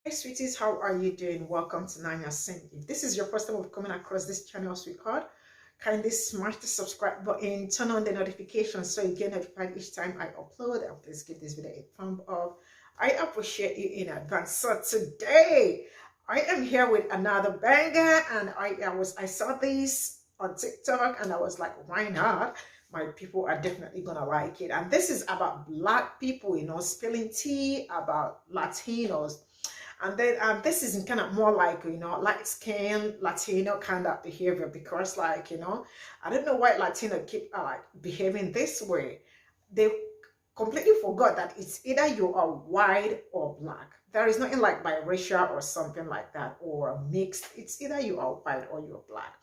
Hey sweeties, how are you doing? Welcome to Nanyacim. If this is your first time of coming across this channel, sweetheart, kindly smash the subscribe button, turn on the notifications so you get notified each time I upload, and please give this video a thumb up. I appreciate you in advance. So today, I am here with another banger, and I saw this on TikTok, and I was like, why not? My people are definitely gonna like it. And this is about Black people, spilling tea about Latinos. And then this is kind of more like, light skin Latino kind of behavior because like, I don't know why Latino keep like behaving this way. They completely forgot that it's either you are white or black. There is nothing like biracial or something like that or mixed. It's either you are white or you're black.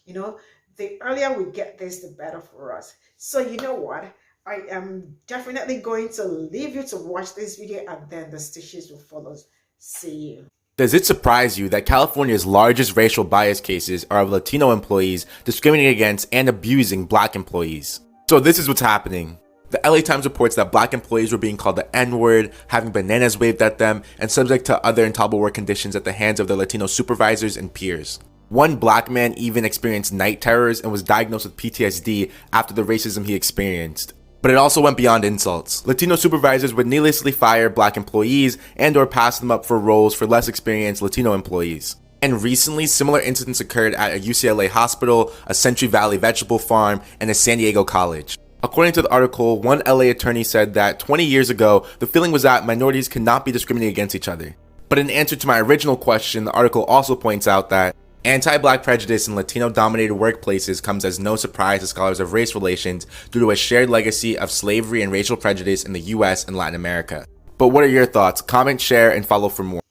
You know, the earlier we get this, the better for us. So you know what? I am definitely going to leave you to watch this video and then the stitches will follow. See you. Does it surprise you that California's largest racial bias cases are of Latino employees discriminating against and abusing black employees? So this is what's happening. The LA Times reports that black employees were being called the N-word, having bananas waved at them, and subject to other intolerable work conditions at the hands of their Latino supervisors and peers. One black man even experienced night terrors and was diagnosed with PTSD after the racism he experienced. But it also went beyond insults. Latino supervisors would needlessly fire black employees and or pass them up for roles for less experienced Latino employees. And recently, similar incidents occurred at a UCLA hospital, a Century Valley vegetable farm, and a San Diego college. According to the article, one LA attorney said that 20 years ago, the feeling was that minorities could not be discriminated against each other. But in answer to my original question, the article also points out that anti-black prejudice in Latino-dominated workplaces comes as no surprise to scholars of race relations due to a shared legacy of slavery and racial prejudice in the US and Latin America. But what are your thoughts? Comment, share, and follow for more.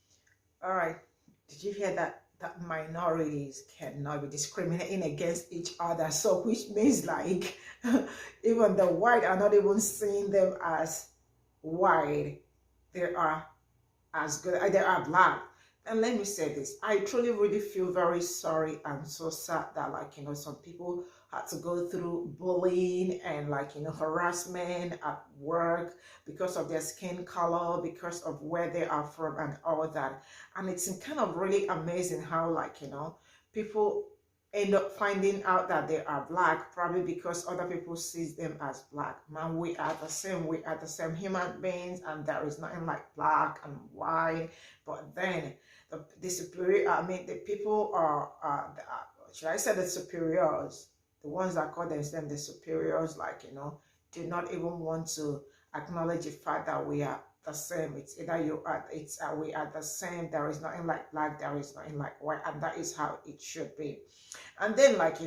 All right. Did you hear that? That minorities cannot be discriminating against each other. So which means like even the white are not even seeing them as white. They are as good. They are black. And let me say this, I truly really feel very sorry and so sad that like, some people had to go through bullying and like, harassment at work because of their skin color, because of where they are from and all that. And it's kind of really amazing how like, people end up finding out that they are black probably because other people sees them as black. Man, we are the same human beings, and there is nothing like black and white. But then the superior, I mean, the people should I say the superiors, the ones that call themselves the superiors, like, do not even want to acknowledge the fact that we are the same. It's either you are, we are the same. There is nothing like black, there is nothing like white, and that is how it should be. And then, like,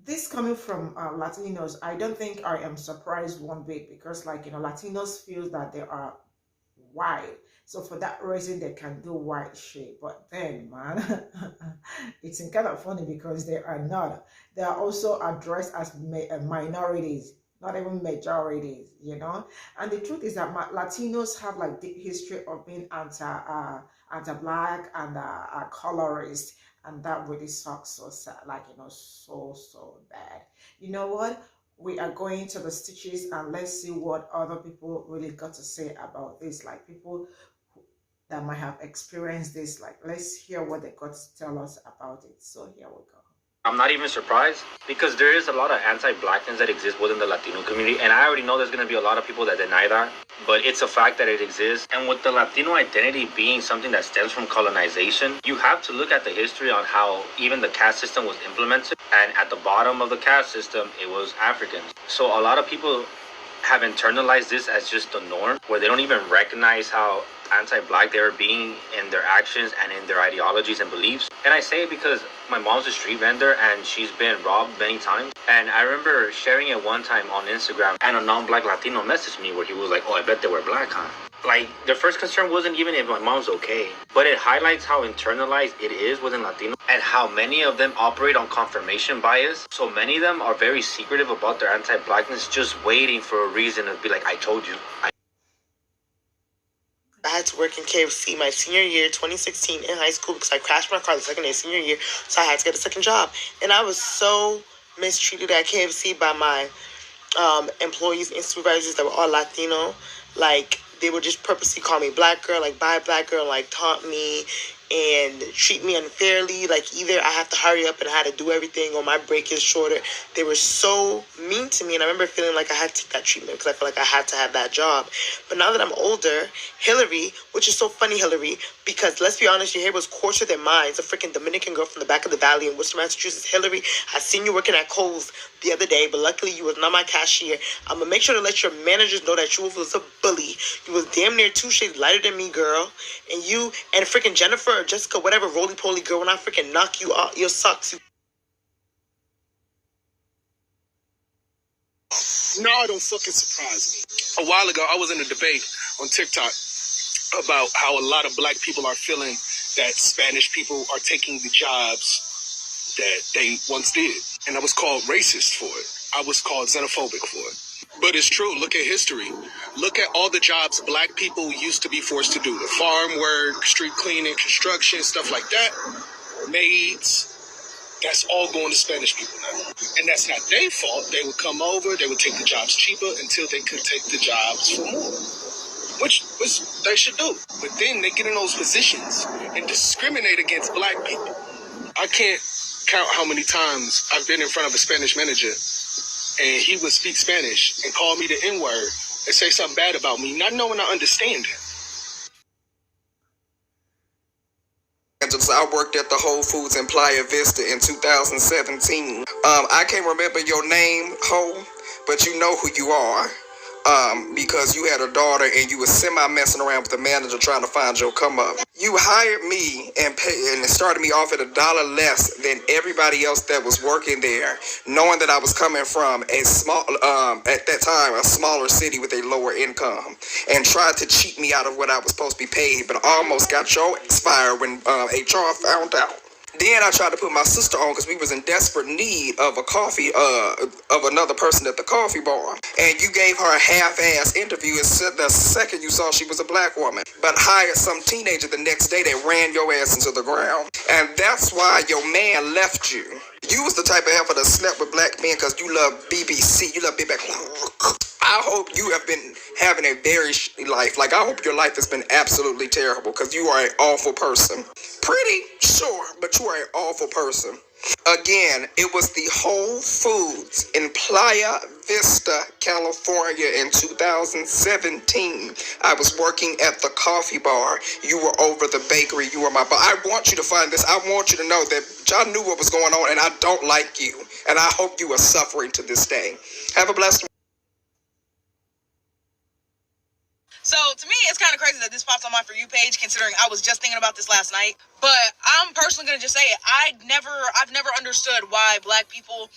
this coming from Latinos, I don't think I am surprised one bit because, like, Latinos feel that they are white. So for that reason, they can do white shit. But then, man, it's kind of funny because they are not. They are also addressed as minorities, not even majorities, And the truth is that Latinos have like deep history of being anti-black and colorist. And that really sucks so sad, like, so bad. You know what? We are going to the stitches and let's see what other people really got to say about this. Like people that might have experienced this, like let's hear what they got to tell us about it. So here we go. I'm not even surprised because there is a lot of anti-blackness that exists within the Latino community, and I already know there's going to be a lot of people that deny that, but it's a fact that it exists. And with the Latino identity being something that stems from colonization, you have to look at the history on how even the caste system was implemented, and at the bottom of the caste system, it was Africans. So a lot of people have internalized this as just the norm, where they don't even recognize how anti-black they are being in their actions and in their ideologies and beliefs. And I say it because my mom's a street vendor and she's been robbed many times. And I remember sharing it one time on Instagram, and a non-black Latino messaged me where he was like, "Oh, I bet they were black, huh?" Like, their first concern wasn't even if my mom's okay, but it highlights how internalized it is within Latino and how many of them operate on confirmation bias. So many of them are very secretive about their anti-blackness, just waiting for a reason to be like, "I told you." I had to work in KFC my senior year, 2016, in high school because I crashed my car the second day of senior year, so I had to get a second job. And I was so mistreated at KFC by my employees and supervisors that were all Latino. Like, they would just purposely call me black girl, like bye black girl, like taunt me and treat me unfairly. Like either I have to hurry up and I had to do everything or my break is shorter. They were so mean to me, and I remember feeling like I had to take that treatment because I felt like I had to have that job. But now that I'm older, Hillary, which is so funny, Hillary, because let's be honest, your hair was coarser than mine. It's a freaking Dominican girl from the back of the valley in Worcester, Massachusetts. Hillary, I seen you working at Kohl's the other day, but luckily you was not my cashier. I'm gonna make sure to let your managers know that you was a bully. You was damn near 2 shades lighter than me, girl. And you and freaking Jennifer or Jessica, whatever roly-poly girl, when I freaking knock you out your socks. No, it don't fucking surprise me. A while ago, I was in a debate on TikTok about how a lot of black people are feeling that Spanish people are taking the jobs that they once did. And I was called racist for it. I was called xenophobic for it. But it's true. Look at history. Look at all the jobs black people used to be forced to do. The farm work, street cleaning, construction, stuff like that. Maids. That's all going to Spanish people now. And that's not their fault. They would come over, they would take the jobs cheaper until they could take the jobs for more. Which they should do. But then they get in those positions and discriminate against black people. I can't count how many times I've been in front of a Spanish manager and he would speak Spanish and call me the N-word and say something bad about me, not knowing I understand him. I worked at the Whole Foods in Playa Vista in 2017. I can't remember your name, Ho, but you know who you are. Because you had a daughter and you were semi-messing around with the manager trying to find your come up. You hired me and started me off at $1 less than everybody else that was working there, knowing that I was coming from a small, at that time, a smaller city with a lower income, and tried to cheat me out of what I was supposed to be paid, but almost got your expired when HR found out. Then I tried to put my sister on because we was in desperate need of a coffee, of another person at the coffee bar. And you gave her a half-ass interview and said the second you saw she was a black woman. But hired some teenager the next day that ran your ass into the ground. And that's why your man left you. You was the type of heifer that slept with black men because you love BBC. You love Big Back. I hope you have been having a very shitty life. Like, I hope your life has been absolutely terrible because you are an awful person. Pretty, sure, but you are an awful person. Again, it was the Whole Foods in Playa Vista, California in 2017. I was working at the coffee bar. You were over the bakery. You were my boss. I want you to find this. I want you to know that John knew what was going on, and I don't like you. And I hope you are suffering to this day. Have a blessed So to me, it's kind of crazy that this pops on my For You page, considering I was just thinking about this last night. But I'm personally going to just say it. I've never understood why black people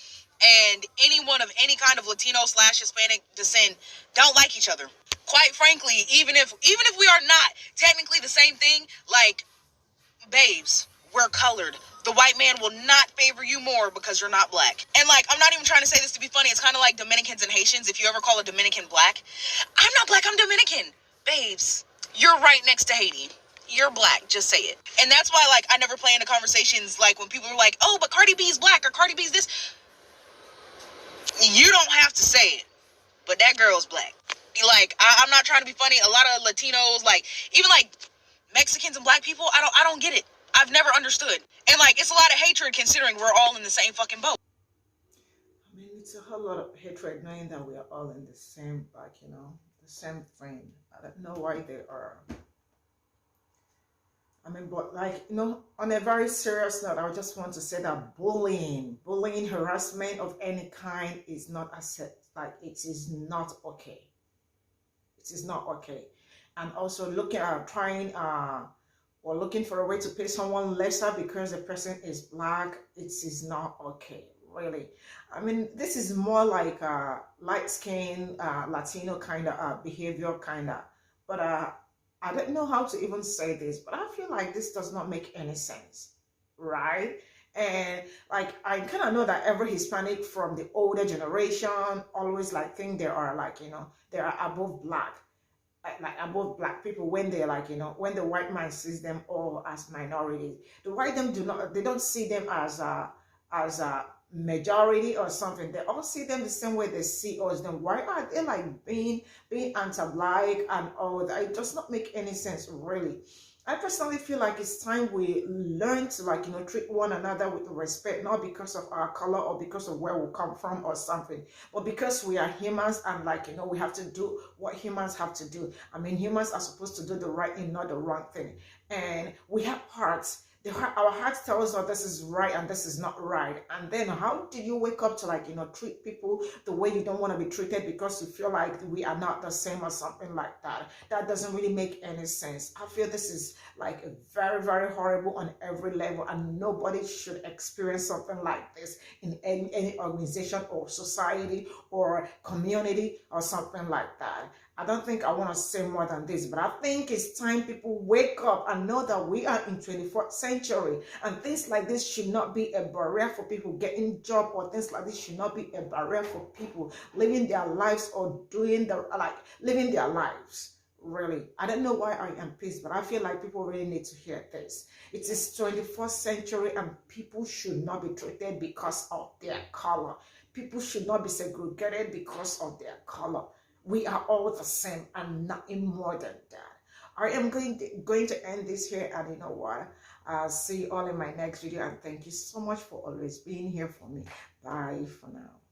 and anyone of any kind of Latino/Hispanic descent don't like each other. Quite frankly, even if we are not technically the same thing, like, babes, we're colored. The white man will not favor you more because you're not black. And like, I'm not even trying to say this to be funny. It's kind of like Dominicans and Haitians. If you ever call a Dominican black, I'm not black, I'm Dominican. Babes, you're right next to Haiti. You're black, just say it. And that's why, like, I never play into conversations like when people are like, oh, but Cardi B's black or Cardi B's this. You don't have to say it, but that girl's black. Like, I'm not trying to be funny. A lot of Latinos, like, even like Mexicans and black people, I don't get it. I've never understood. And like, it's a lot of hatred considering we're all in the same fucking boat. I mean, it's a whole lot of hatred knowing that we are all in the same, like, you know, the same thing. I don't know why they are. I mean, but like, you know, on a very serious note, I just want to say that bullying, harassment of any kind is not accepted. Like, it is not okay. It is not okay. And also looking at or looking for a way to pay someone lesser because the person is black, it is not okay, really. I mean, this is more like light-skinned Latino kind of behavior, kind of. But I don't know how to even say this, but I feel like this does not make any sense, right? And like, I kind of know that every Hispanic from the older generation always like think they are like, you know, they are above black. Like above black people when they're like, you know, when the white man sees them all as minorities. The white them they don't see them as majority or something, they all see them the same way they see us. Then why are they like being anti-black and all that? It does not make any sense, really. I personally feel like it's time we learn to, like, treat one another with respect, not because of our color or because of where we come from or something, but because we are humans, and, like, we have to do what humans have to do. I mean, humans are supposed to do the right thing, not the wrong thing. And we have hearts. Our heart tells us this is right and this is not right. And then how do you wake up to, like, treat people the way you don't want to be treated because you feel like we are not the same or something like that? That doesn't really make any sense. I feel this is like very, very horrible on every level, and nobody should experience something like this in any organization or society or community or something like that. I don't think I want to say more than this, but I think it's time people wake up and know that we are in 24th century, and things like this should not be a barrier for people getting job, or things like this should not be a barrier for people living their lives or living their lives. Really, I don't know why I am pissed, but I feel like people really need to hear this. It is 21st century, and people should not be treated because of their color. People should not be segregated because of their color. We are all the same and nothing more than that. I am going to end this here, and you know what? I'll see you all in my next video, and thank you so much for always being here for me. Bye for now.